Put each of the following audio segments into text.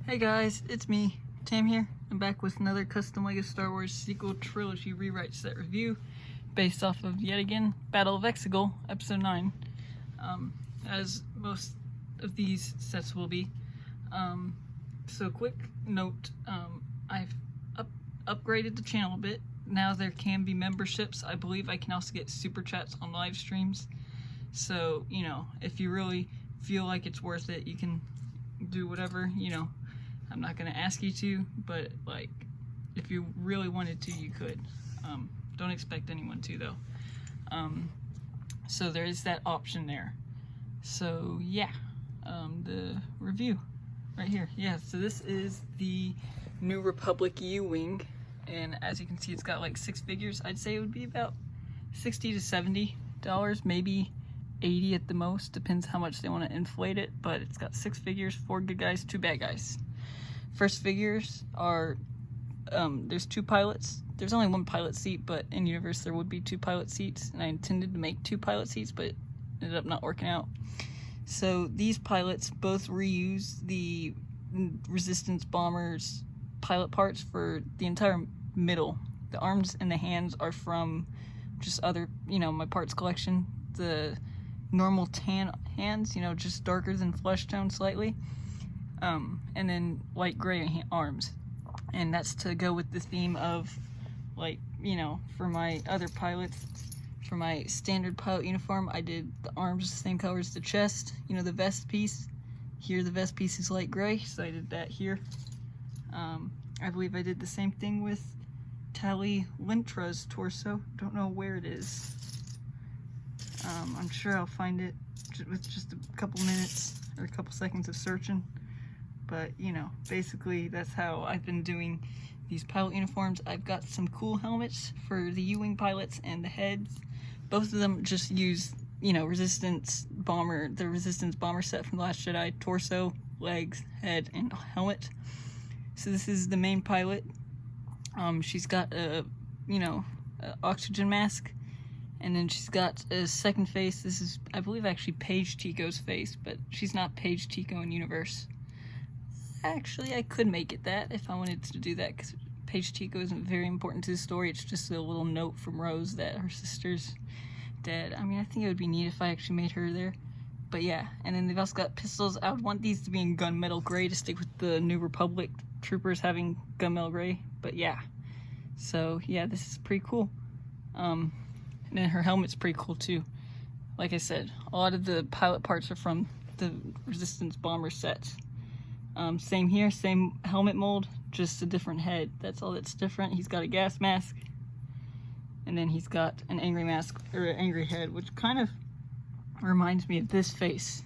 Hey guys, it's me, Tam here. I'm back with another custom LEGO Star Wars sequel trilogy rewrite set review based off of, yet again, Battle of Exegol, Episode 9, as most of these sets will be. So quick note, I've upgraded the channel a bit. Now there can be memberships. I believe I can also get super chats on live streams. So, you know, if you really feel like it's worth it, you can do whatever, you know. I'm not going to ask you to, but like, if you really wanted to, you could. Don't expect anyone to though. So there is that option there. So yeah, the review right here. Yeah, so this is the New Republic U-Wing, and as you can see, it's got like 6 figures. I'd say it would be about $60 to $70, maybe 80 at the most, depends how much they want to inflate it, but it's got 6 figures, 4 good guys, 2 bad guys. First figures are, there's 2 pilots. There's only 1 pilot seat, but in universe there would be 2 pilot seats, and I intended to make 2 pilot seats, but it ended up not working out. So these pilots both reuse the Resistance bombers pilot parts for the entire middle. The arms and the hands are from just other, you know, my parts collection. The normal tan hands, you know, just darker than flesh tone slightly, and then light gray arms, and that's to go with the theme of, like, you know, for my other pilots, for my standard pilot uniform, I did the arms the same color as the chest, you know, the vest piece. Here the vest piece is light gray, so I did that here. I believe I did the same thing with Tali Lintra's torso. Don't know where it is. I'm sure I'll find it with just a couple minutes or a couple seconds of searching. But, you know, basically that's how I've been doing these pilot uniforms. I've got some cool helmets for the U-Wing pilots and the heads. Both of them just use, you know, the Resistance bomber set from The Last Jedi: torso, legs, head, and helmet. So this is the main pilot. She's got a, you know, a oxygen mask. And then she's got a second face. This is, I believe, actually Paige Tico's face, but she's not Paige Tico in universe. Actually, I could make it that if I wanted to do that, because Paige Tico isn't very important to the story. It's just a little note from Rose that her sister's dead. I mean, I think it would be neat if I actually made her there. But yeah, and then they've also got pistols. I would want these to be in gunmetal gray to stick with the New Republic troopers having gunmetal gray. But yeah, so yeah, this is pretty cool. And then her helmet's pretty cool too. Like I said, a lot of the pilot parts are from the Resistance bomber set. Same here, same helmet mold, just a different head. That's all that's different. He's got a gas mask, and then he's got an angry mask, or an angry head, which kind of reminds me of this face.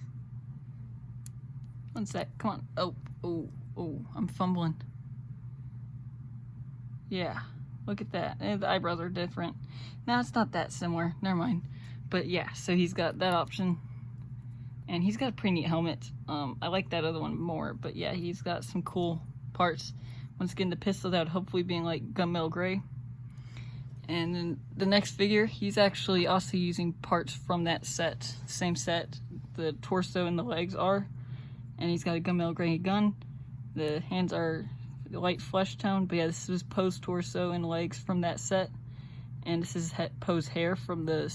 One sec, come on. Oh, I'm fumbling. Yeah, look at that. And the eyebrows are different. Now it's not that similar, never mind. But yeah, so he's got that option. And he's got a pretty neat helmet. I like that other one more, but yeah, he's got some cool parts. Once again, the pistol that would hopefully being like gunmetal gray. And then the next figure, he's actually also using parts from that set, same set. The torso and the legs are, and he's got a gunmetal gray gun. The hands are light flesh tone, but yeah, this is Poe's torso and legs from that set. And this is Poe's hair from the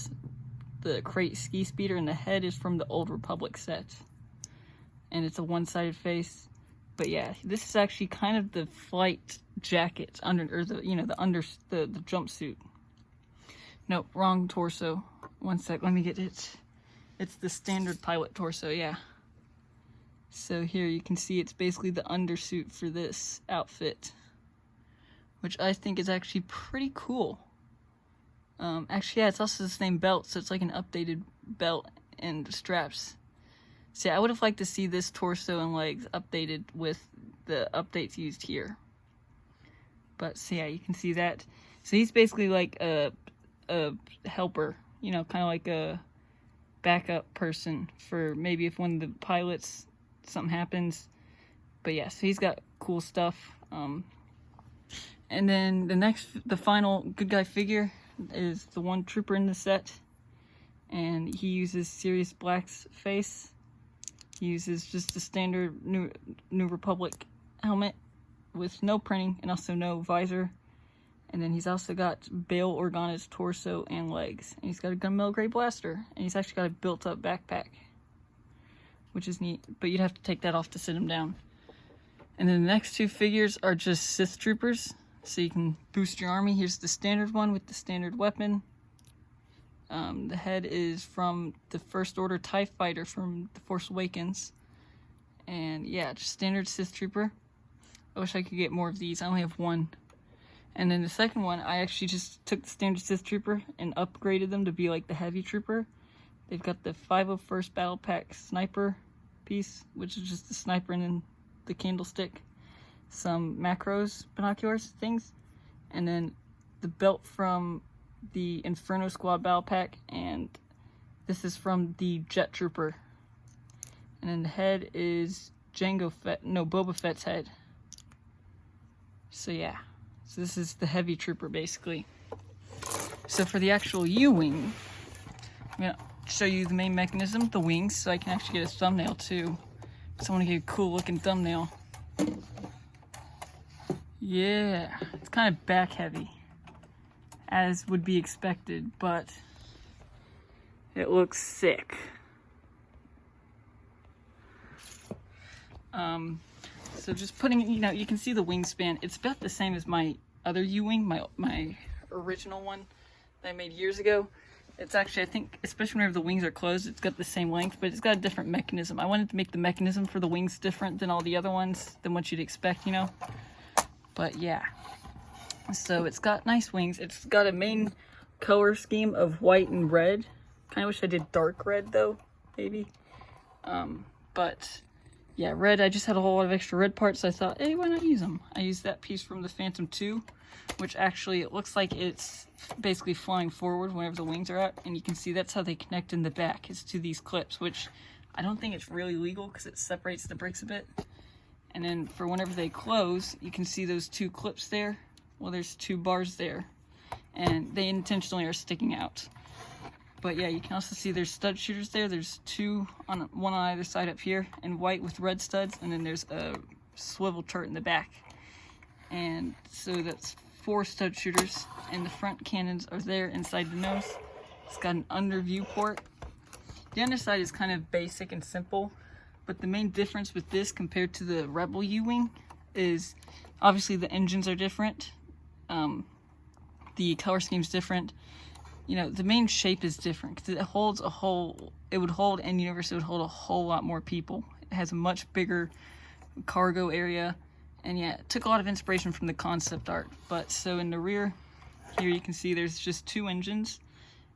crate ski speeder, and the head is from the Old Republic set. And it's a one-sided face. But yeah, this is actually kind of the flight jacket under, or the, you know, the jumpsuit. Nope, wrong torso. One sec, let me get it. It's the standard pilot torso, yeah. So here you can see it's basically the undersuit for this outfit, which I think is actually pretty cool. Actually, yeah, it's also the same belt, so it's like an updated belt and straps. So yeah, I would have liked to see this torso and legs updated with the updates used here. But so yeah, you can see that. So he's basically like a helper, you know, kind of like a backup person for maybe if one of the pilots, something happens. But yeah, so he's got cool stuff. And then the final good guy figure is the one trooper in the set, and he uses Sirius Black's face. He uses just the standard New Republic helmet with no printing and also no visor. And then he's also got Bail Organa's torso and legs. And he's got a gunmetal gray blaster. And he's actually got a built-up backpack, which is neat. But you'd have to take that off to sit him down. And then the next two figures are just Sith troopers, so you can boost your army. Here's the standard one with the standard weapon. The head is from the First Order TIE Fighter from The Force Awakens. And yeah, just standard Sith trooper. I wish I could get more of these. I only have one. And then the second one, I actually just took the standard Sith trooper and upgraded them to be like the heavy trooper. They've got the 501st Battle Pack sniper piece, which is just the sniper and then the candlestick, some macros, binoculars, things, and then the belt from the Inferno Squad Battle Pack, and this is from the Jet Trooper. And then the head is Boba Fett's head. So yeah, so this is the heavy trooper basically. So for the actual U-Wing, I'm gonna show you the main mechanism, the wings, so I can actually get a thumbnail too. So I want to get a cool looking thumbnail. Yeah, it's kind of back heavy, as would be expected, but it looks sick. So just putting it, you can see the wingspan. It's about the same as my other U-Wing, my original one that I made years ago. It's actually, I think, especially whenever the wings are closed, it's got the same length, but it's got a different mechanism. I wanted to make the mechanism for the wings different than all the other ones, than what you'd expect, But yeah. So it's got nice wings. It's got a main color scheme of white and red. Kind of wish I did dark red, though, maybe. But yeah, red, I just had a whole lot of extra red parts, so I thought, hey, why not use them? I used that piece from the Phantom 2, which actually, it looks like it's basically flying forward whenever the wings are out, and you can see that's how they connect in the back, is to these clips, which I don't think it's really legal because it separates the bricks a bit. And then for whenever they close, you can see those two clips there. Well, there's two bars there, and they intentionally are sticking out. But yeah, you can also see there's stud shooters there. There's one on either side up here, in white with red studs, and then there's a swivel turret in the back. And so that's 4 stud shooters, and the front cannons are there inside the nose. It's got an under view port. The underside is kind of basic and simple, but the main difference with this compared to the Rebel U-Wing is obviously the engines are different. The color scheme's different. The main shape is different because it holds it would hold in-universe, it would hold a whole lot more people. It has a much bigger cargo area. And yeah, it took a lot of inspiration from the concept art. But so in the rear, here you can see there's just 2 engines,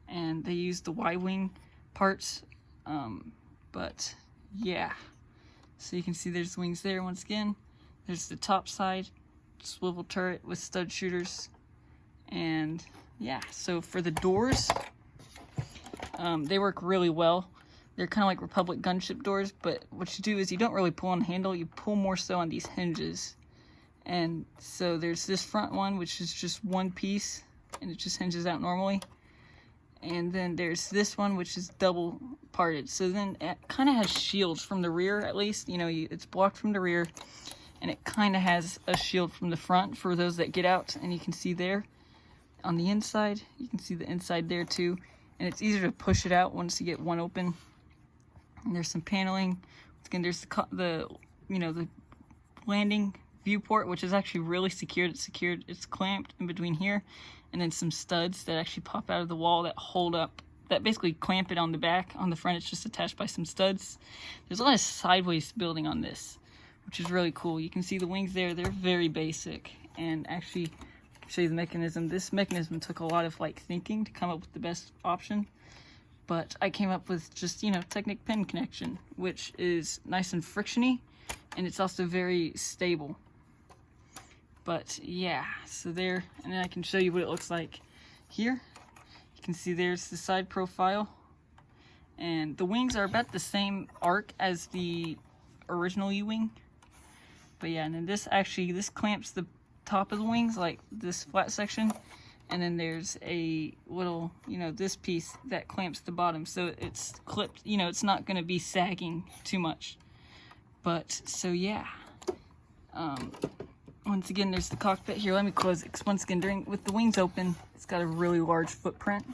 and they use the Y-wing parts. But yeah, so you can see there's wings there once again. There's the top side, swivel turret with stud shooters. And yeah, so for the doors, they work really well. They're kind of like Republic gunship doors, but what you do is you don't really pull on the handle, you pull more so on these hinges. And so there's this front one, which is just one piece, and it just hinges out normally. And then there's this one, which is double parted. So then it kind of has shields from the rear, at least. It's blocked from the rear, and it kind of has a shield from the front for those that get out. And you can see there on the inside, you can see the inside there too. And it's easier to push it out once you get one open. And there's some paneling. Again, there's the landing viewport, which is actually really secured. It's clamped in between here, and then some studs that actually pop out of the wall that basically clamp it on the back. On the front, it's just attached by some studs. There's a lot of sideways building on this, which is really cool. You can see the wings there. They're very basic, and actually, I can show you the mechanism. This mechanism took a lot of thinking to come up with the best option. But I came up with just, Technic pin connection, which is nice and frictiony, and it's also very stable. But yeah, so there, and then I can show you what it looks like here. You can see there's the side profile, and the wings are about the same arc as the original U-Wing. But yeah, and then this clamps the top of the wings, like this flat section. And then there's a little, this piece that clamps the bottom. So it's clipped, it's not going to be sagging too much. But, so yeah. Once again, there's the cockpit here. Let me close it, 'cause once again, with the wings open, it's got a really large footprint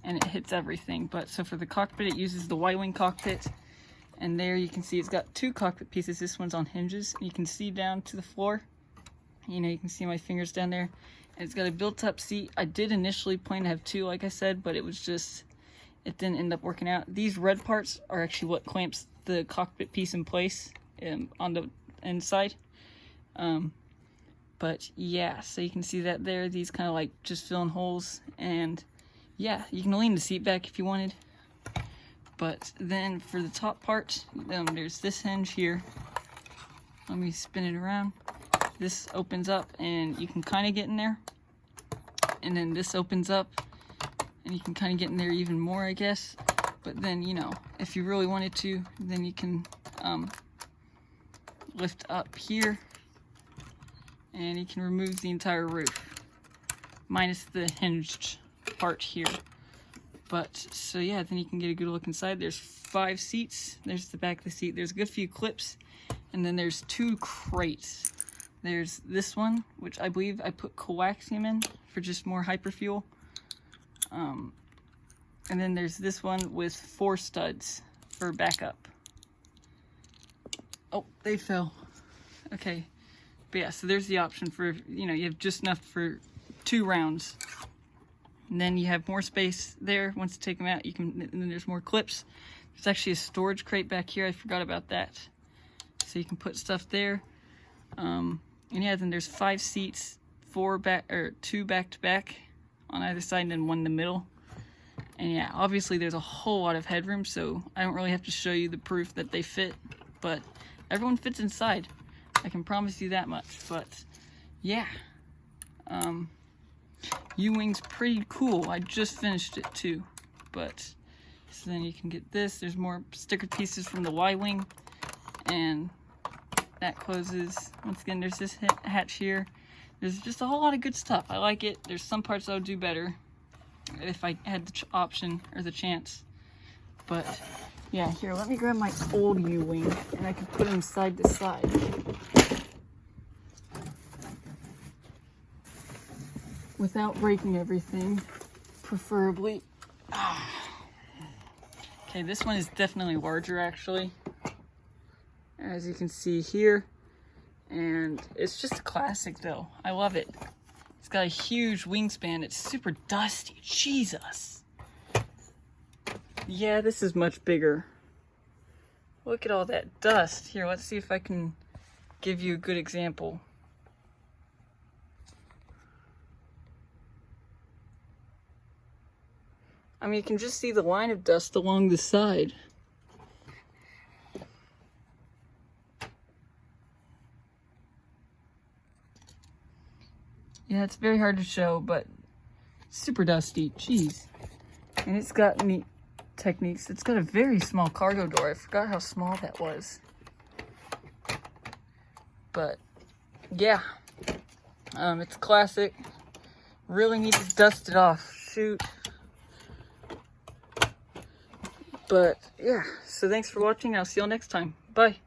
and it hits everything. But so for the cockpit, it uses the Y-wing cockpit, and there you can see it's got two cockpit pieces. This one's on hinges, and you can see down to the floor. You know, you can see my fingers down there, and it's got a built-up seat. I did initially plan to have two, like I said, but it didn't end up working out. These red parts are actually what clamps the cockpit piece in place on the inside. But yeah, so you can see that there. These kind of like just fill in holes, and yeah, you can lean the seat back if you wanted. But then for the top part, there's this hinge here. Let me spin it around. This opens up and you can kind of get in there, and then this opens up and you can kind of get in there even more, I guess. But then, you know, if you really wanted to, then you can lift up here and you can remove the entire roof minus the hinged part here. But so yeah, then you can get a good look inside. There's 5 seats. There's the back of the seat. There's a good few clips, and then there's 2 crates. There's this one, which I believe I put coaxium in for just more hyperfuel. And then there's this one with 4 studs for backup. Oh, they fell. Okay. But yeah, so there's the option for, you know, you have just enough for 2 rounds. And then you have more space there. Once you take them out, you can, and then there's more clips. There's actually a storage crate back here. I forgot about that. So you can put stuff there. And yeah, then there's 5 seats, 2 back to back on either side, and then 1 in the middle. And yeah, obviously there's a whole lot of headroom, so I don't really have to show you the proof that they fit, but everyone fits inside. I can promise you that much. But yeah, U-wing's pretty cool. I just finished it too. But so then you can get this. There's more sticker pieces from the Y-wing, and that closes. Once again, there's this hatch here. There's just a whole lot of good stuff. I like it. There's some parts I would do better if I had the option or the chance. But yeah, here, let me grab my old U-wing and I can put them side to side. Without breaking everything, preferably. Okay, this one is definitely larger actually, as you can see here. And it's just a classic though. I love it. It's got a huge wingspan. It's super dusty. Jesus. Yeah, this is much bigger. Look at all that dust. Here, let's see if I can give you a good example. I mean, you can just see the line of dust along the side. Yeah, it's very hard to show, but super dusty. Jeez. And it's got neat techniques. It's got a very small cargo door. I forgot how small that was. But yeah, it's classic. Really need to dust it off. Shoot. But yeah, so thanks for watching. I'll see you all next time. Bye.